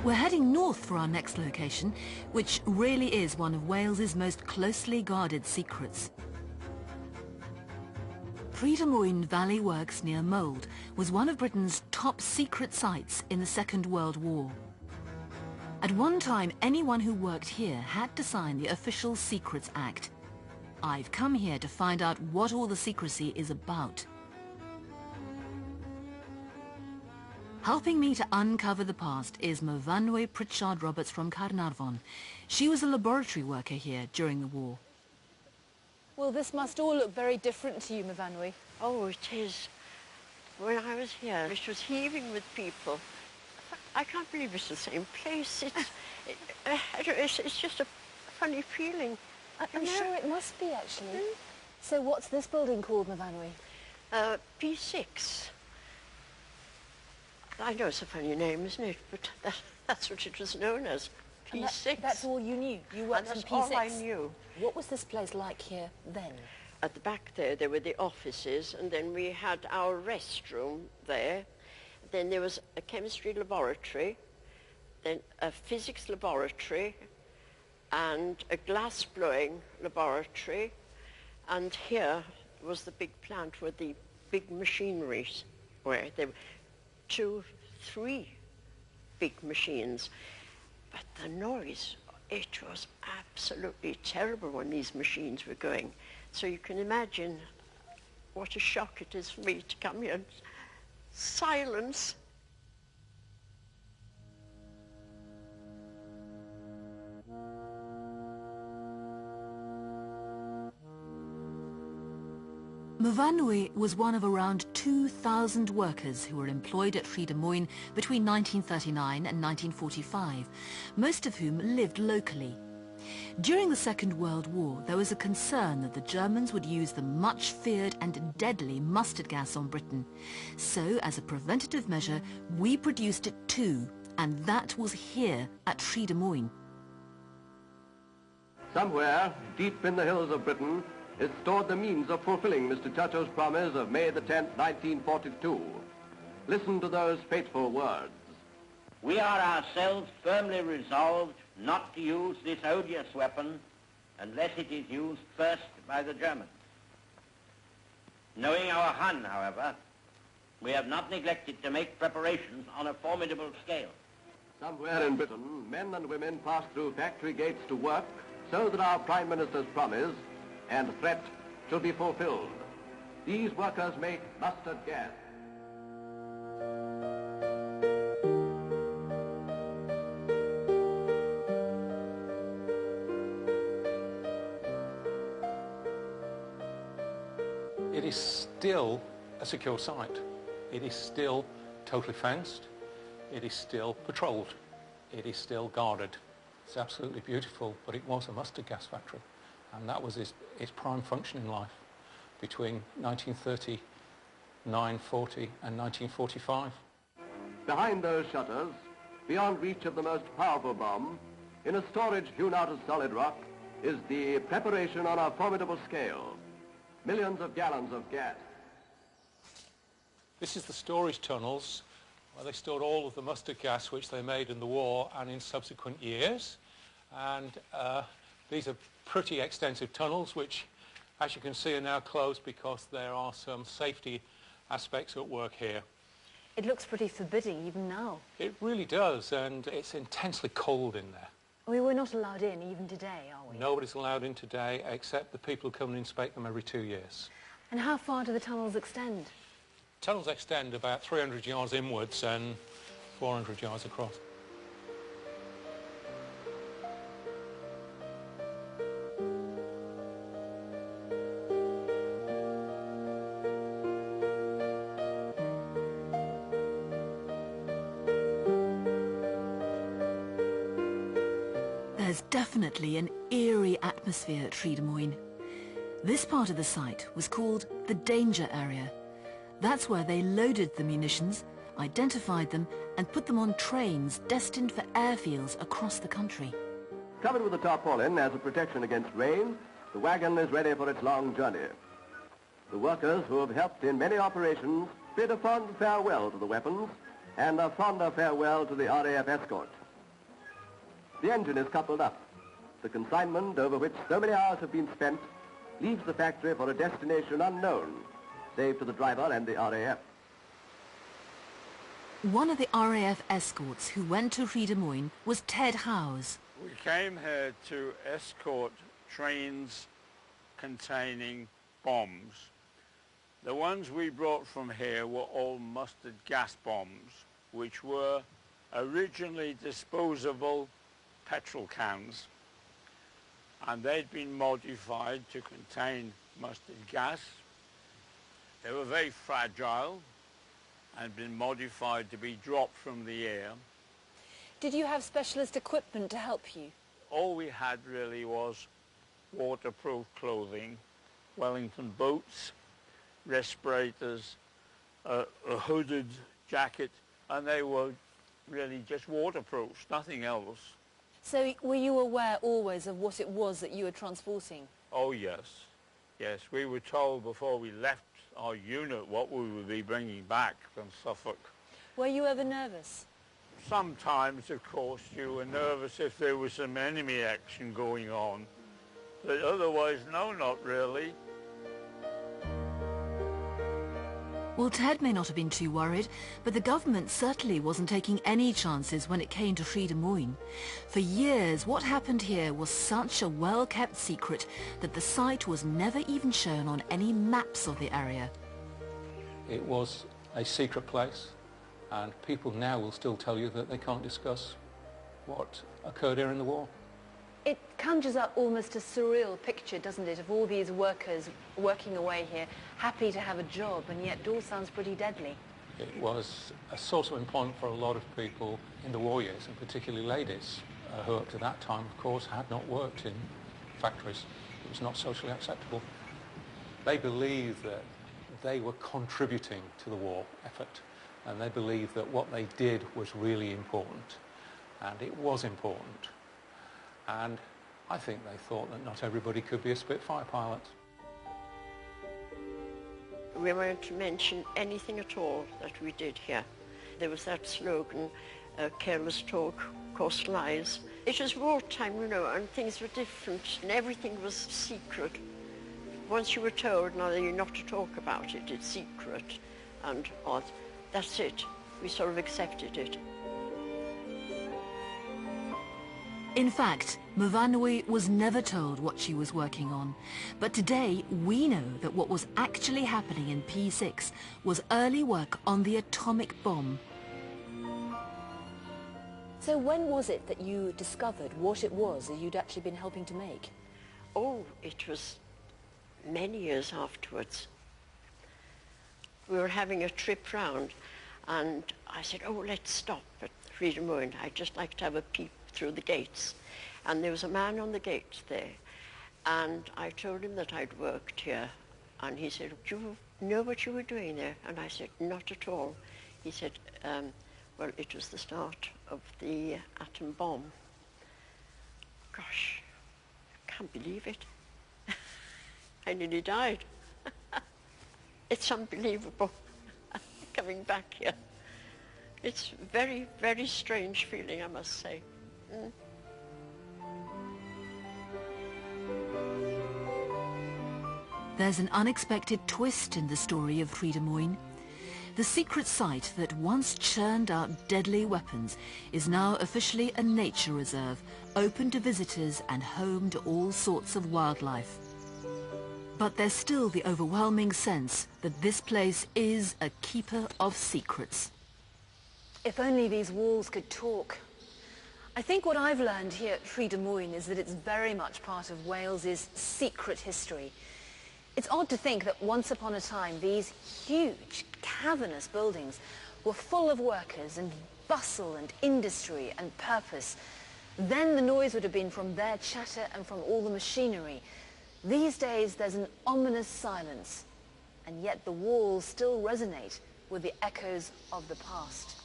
We're heading north for our next location, which really is one of Wales's most closely guarded secrets. Rhydymwyn Valley Works near Mold was one of Britain's top secret sites in the Second World War. At one time, anyone who worked here had to sign the Official Secrets Act. I've come here to find out what all the secrecy is about. Helping me to uncover the past is Rhydymwyn Pritchard Roberts from Carnarvon. She was a laboratory worker here during the war. Well, this must all look very different to you, Rhydymwyn. Oh, it is. When I was here, it was heaving with people. I can't believe it's the same place. It's just a funny feeling. I'm sure it must be, actually. So what's this building called, Rhydymwyn? P6. I know it's a funny name, isn't it? But that's what it was known as, P6. That's all you knew? You worked in P6? That's all I knew. What was this place like here then? At the back there were the offices, and then we had our restroom there. Then there was a chemistry laboratory, then a physics laboratory, and a glass-blowing laboratory. And here was the big plant where the big machineries were. There were 2, 3 big machines. But the noise, it was absolutely terrible when these machines were going. So you can imagine what a shock it is for me to come here and silence. Rhydymwyn was one of around 2,000 workers who were employed at Rhydymwyn between 1939 and 1945, most of whom lived locally. During the Second World War, there was a concern that the Germans would use the much-feared and deadly mustard gas on Britain. So, as a preventative measure, we produced it too, and that was here at Rhydymwyn. Somewhere, deep in the hills of Britain, is stored the means of fulfilling Mr. Churchill's promise of May the 10th, 1942. Listen to those fateful words. We are ourselves firmly resolved not to use this odious weapon unless it is used first by the Germans. Knowing our Hun, however, we have not neglected to make preparations on a formidable scale. Somewhere in Britain, men and women pass through factory gates to work so that our Prime Minister's promise and threat should be fulfilled. These workers make mustard gas. It is still a secure site. It is still totally fenced. It is still patrolled. It is still guarded. It's absolutely beautiful, but it was a mustard gas factory. And that was its prime function in life between 1939-40 and 1945. Behind those shutters, beyond reach of the most powerful bomb, in a storage hewn out of solid rock, is the preparation on a formidable scale. Millions of gallons of gas. This is the storage tunnels where they stored all of the mustard gas which they made in the war and in subsequent years. And these are pretty extensive tunnels which, as you can see, are now closed because there are some safety aspects at work here. It looks pretty forbidding even now. It really does, and it's intensely cold in there. We're not allowed in even today, are we? Nobody's allowed in today except the people who come and inspect them every 2 years. And how far do the tunnels extend? Tunnels extend about 300 yards inwards and 400 yards across. There's definitely an eerie atmosphere at Rhydymwyn. This part of the site was called the danger area. That's where they loaded the munitions, identified them, and put them on trains destined for airfields across the country. Covered with a tarpaulin as a protection against rain, the wagon is ready for its long journey. The workers who have helped in many operations bid a fond farewell to the weapons and a fonder farewell to the RAF escort. The engine is coupled up. The consignment over which so many hours have been spent leaves the factory for a destination unknown, save to the driver and the RAF. One of the RAF escorts who went to Rhydymwyn was Ted Howes. We came here to escort trains containing bombs. The ones we brought from here were all mustard gas bombs, which were originally disposable petrol cans, and they'd been modified to contain mustard gas. They were very fragile and been modified to be dropped from the air. Did you have specialist equipment to help you? All we had really was waterproof clothing, Wellington boots, respirators, a hooded jacket, and they were really just waterproofs, nothing else. So were you aware always of what it was that you were transporting? Oh yes, yes, we were told before we left our unit what we would be bringing back from Suffolk. Were you ever nervous? Sometimes, of course, you were nervous if there was some enemy action going on, but otherwise, no, not really. Well, Ted may not have been too worried, but the government certainly wasn't taking any chances when it came to Rhydymwyn. For years, what happened here was such a well-kept secret that the site was never even shown on any maps of the area. It was a secret place, and people now will still tell you that they can't discuss what occurred here in the war. It conjures up almost a surreal picture, doesn't it, of all these workers working away here, happy to have a job, and yet it all sounds pretty deadly. It was a source of employment for a lot of people in the war years, and particularly ladies, who up to that time, of course, had not worked in factories. It was not socially acceptable. They believed that they were contributing to the war effort, and they believed that what they did was really important, and it was important. And I think they thought that not everybody could be a Spitfire pilot. We weren't to mention anything at all that we did here. There was that slogan, careless talk, cost lies. It was wartime, you know, and things were different, and everything was secret. Once you were told, now you're not to talk about it, it's secret, and that's it. We sort of accepted it. In fact, Mhafanwy was never told what she was working on. But today, we know that what was actually happening in P6 was early work on the atomic bomb. So when was it that you discovered what it was that you'd actually been helping to make? Oh, it was many years afterwards. We were having a trip round, and I said, oh, let's stop at Rhydymwyn. I'd just like to have a peep through the gates. And there was a man on the gate there, and I told him that I'd worked here, and he said, do you know what you were doing there? And I said, not at all. He said, well, it was the start of the atom bomb. Gosh, I can't believe it. I nearly died. It's unbelievable coming back here. It's a very, very strange feeling, I must say. There's an unexpected twist in the story of Rhydymwyn. The secret site that once churned out deadly weapons is now officially a nature reserve, open to visitors and home to all sorts of wildlife. But there's still the overwhelming sense that this place is a keeper of secrets. If only these walls could talk. I think what I've learned here at Rhydymwyn is that it's very much part of Wales's secret history. It's odd to think that once upon a time these huge, cavernous buildings were full of workers and bustle and industry and purpose. Then the noise would have been from their chatter and from all the machinery. These days there's an ominous silence, and yet the walls still resonate with the echoes of the past.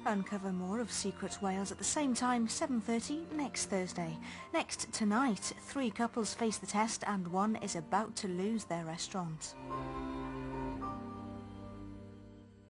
Uncover more of Secrets Wales at the same time, 7:30 next Thursday. Next tonight, 3 couples face the test and one is about to lose their restaurant.